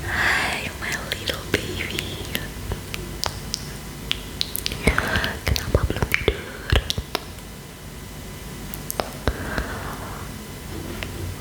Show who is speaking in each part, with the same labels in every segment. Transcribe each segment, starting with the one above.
Speaker 1: Hi, my little baby. Kenapa belum tidur?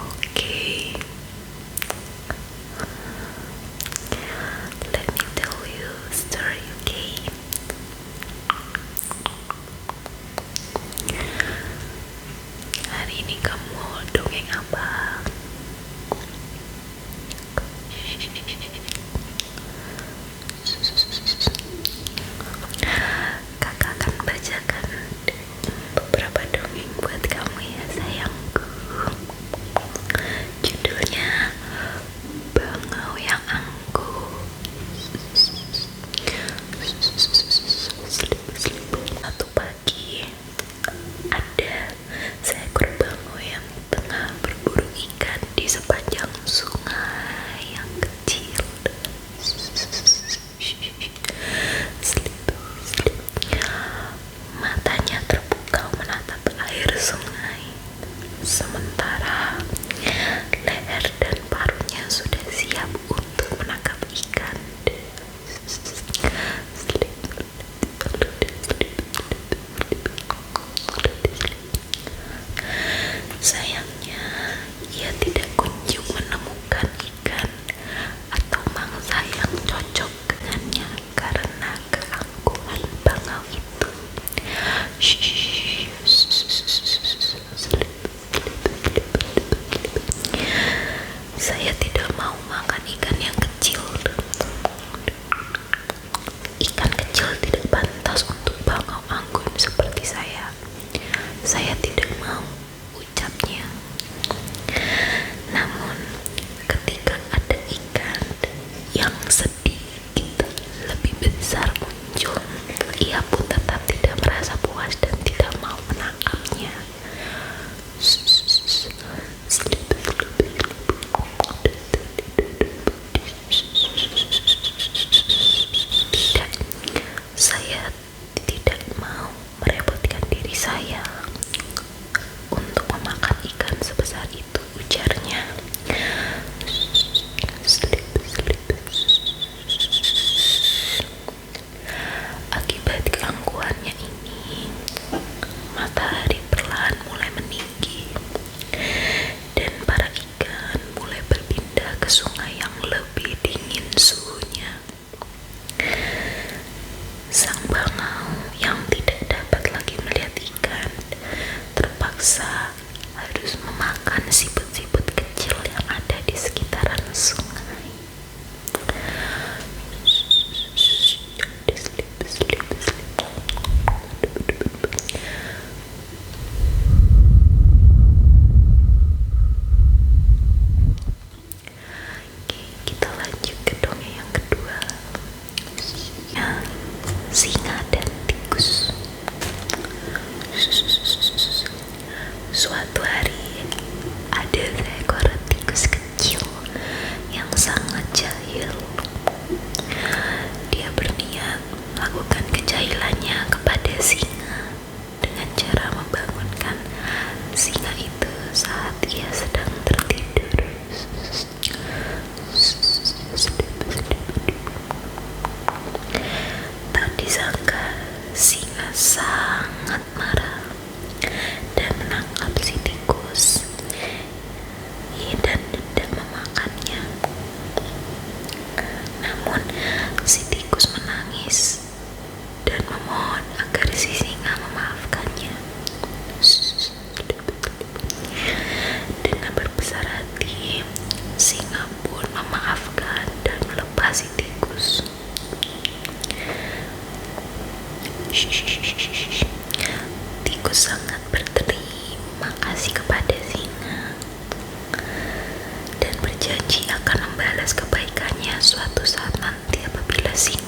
Speaker 1: Okay. Let me tell you a story, okay? Hari ini kamu dongeng apa? Kakak akan bacakan beberapa dongeng buat kamu ya sayangku. Judulnya Bangau yang Angkuh. Satu pagi ada seekor bangau yang tengah berburu ikan di sepanjang sungai yang kecil. Matanya terbuka menatap air sungai, sementara leher dan paruhnya sudah siap untuk menangkap ikan. Sayangnya, ia tidak kunjung menemukan ikan atau mangsa yang cocok dengannya karena keangkuhan bangau itu. Saya tidak mau makan ikan yang kecil. Ikan kecil tidak pantas untuk bangau anggun seperti saya. Saya tidak mau, ucapnya. Namun, ketika ada ikan yang sedikit lebih besar muncul, ia pun tetap tidak merasa puas dan tidak mau menangkapnya. Tidak, saya tidak mau merepotkan diri saya untuk memakan ikan sebesar itu, ujarnya. Akibat keangkuhannya ini, matahari perlahan mulai meninggi dan para ikan mulai berpindah ke sungai yang lebih dingin suhunya. Sang bangau yang tidak dapat lagi melihat ikan terpaksa harus memakan siput-siput kecil yang ada di sekitaran sungai. Kita lanjut ke dongeng yang kedua. Singa dan tikus. Suatu hari ada seekor tikus kecil yang sangat jahil. Dia berniat melakukan kejahilannya kepada singa dengan cara membangunkan singa itu saat ia sedang tertidur. Tak disangka, singa sangat marah dan menangkap si tikus dan hendak memakannya. Namun, si tikus menangis dan memohon agar si singa memaafkannya. Dengan berbesar hati, singa pun memaafkan dan melepas si tikus. Tikus sangat berterima kasih kepada singa dan berjanji akan membalas kebaikannya suatu saat nanti apabila singa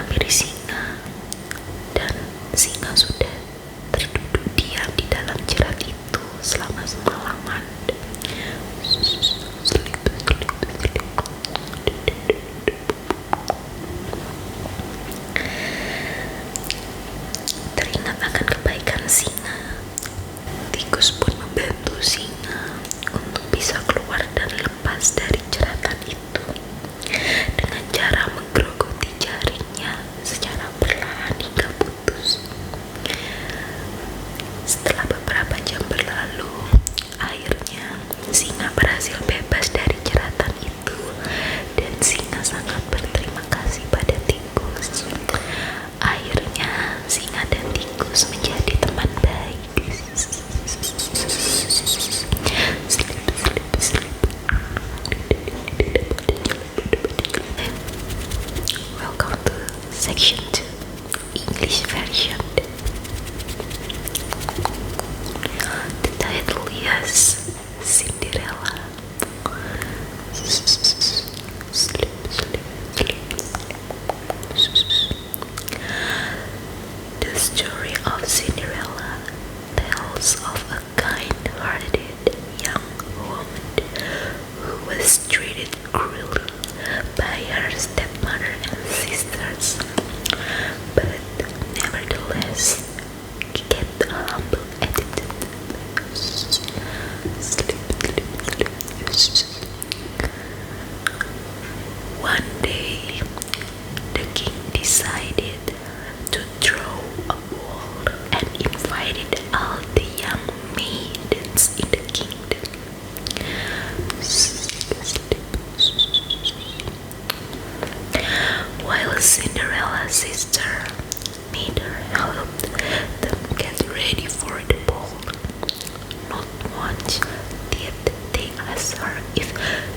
Speaker 1: menghampiri singa, dan singa sudah terduduk diam di dalam jerat itu selama semalaman. Teringat akan kebaikan singa, tikus pun membantu singa untuk bisa keluar dan lepas dari jeratan itu dengan cara menggerogoti jaringnya secara perlahan hingga putus. Setelah beberapa jam berlalu, akhirnya singa berhasil bebas dari jeratan itu, dan singa sangat berterima kasih pada tikus. Akhirnya singa dan tikus menjadi teman baik. Welcome to section 2, English version. The title is Cinderella. The story of Cinderella tells of a kind-hearted young woman who was treated cruelly by her stepmother and sisters, but nevertheless kept a humble attitude. One day, the king decided to throw a ball and invited all the young maidens in the kingdom. While Cinderella's sister made her help them get ready for the ball, not once did they ask her if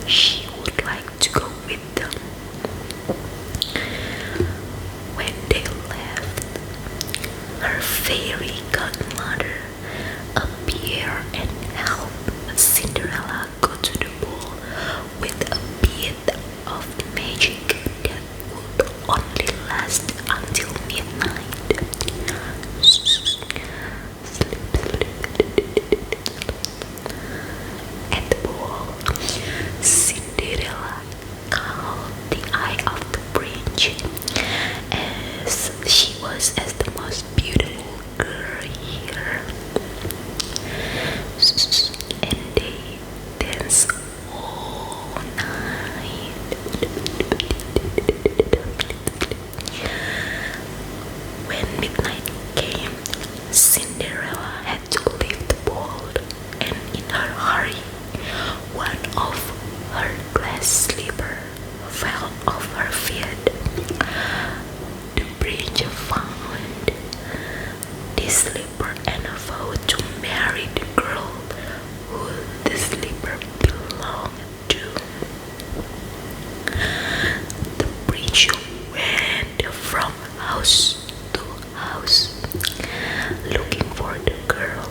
Speaker 1: she would like to go with them. When they left, her fairy godmother appeared and helped Cinderella go to the ball with a bit of magic that would only last until midnight. At the ball, Cinderella caught the eye of the prince, as she was as the most beautiful girl here. And they danced all night. When midnight came, Cinderella had to leave the ball, and in her hurry, one of her glass slippers fell off her feet. The prince found this slipper and vowed to marry the girl who the slipper belonged to. The prince went from house to house looking for the girl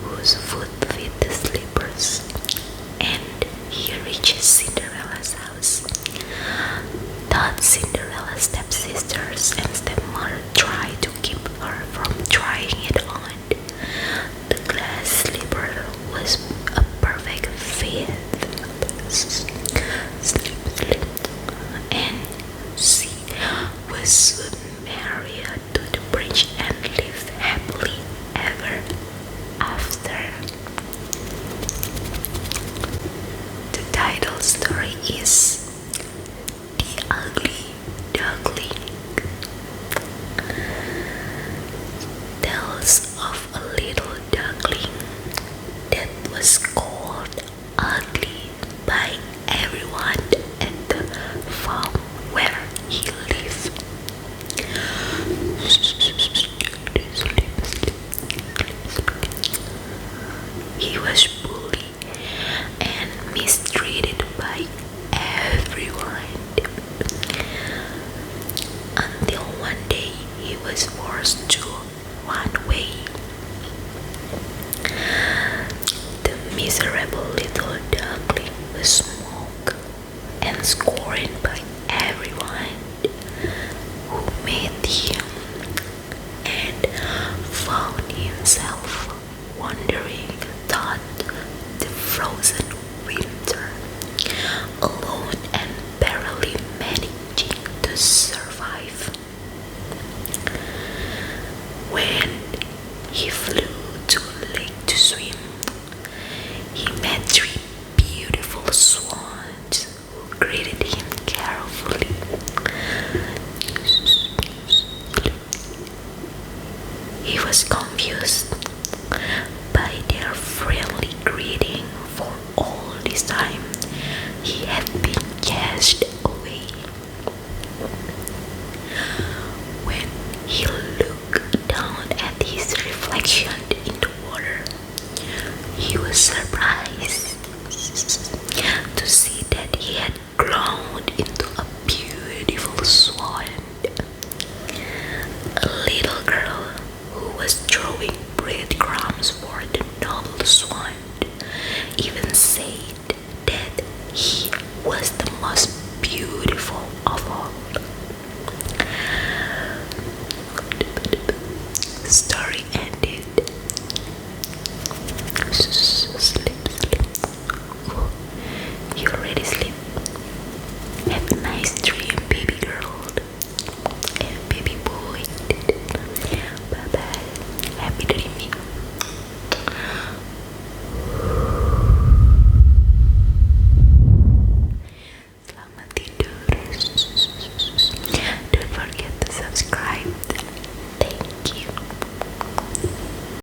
Speaker 1: whose foot fit the slippers, and he reached Cinderella's house. Thought Cinderella's stepsisters and stepmother tried to keep her from trying it on. The glass slipper was a perfect fit, and she was soon married to the prince and lived happily ever after. The title story is The Ugly Duckling. Tells of a little duckling that was called ugly by everyone at the farm where he lived. He was bullied and mistreated by everyone, until one day he was forced to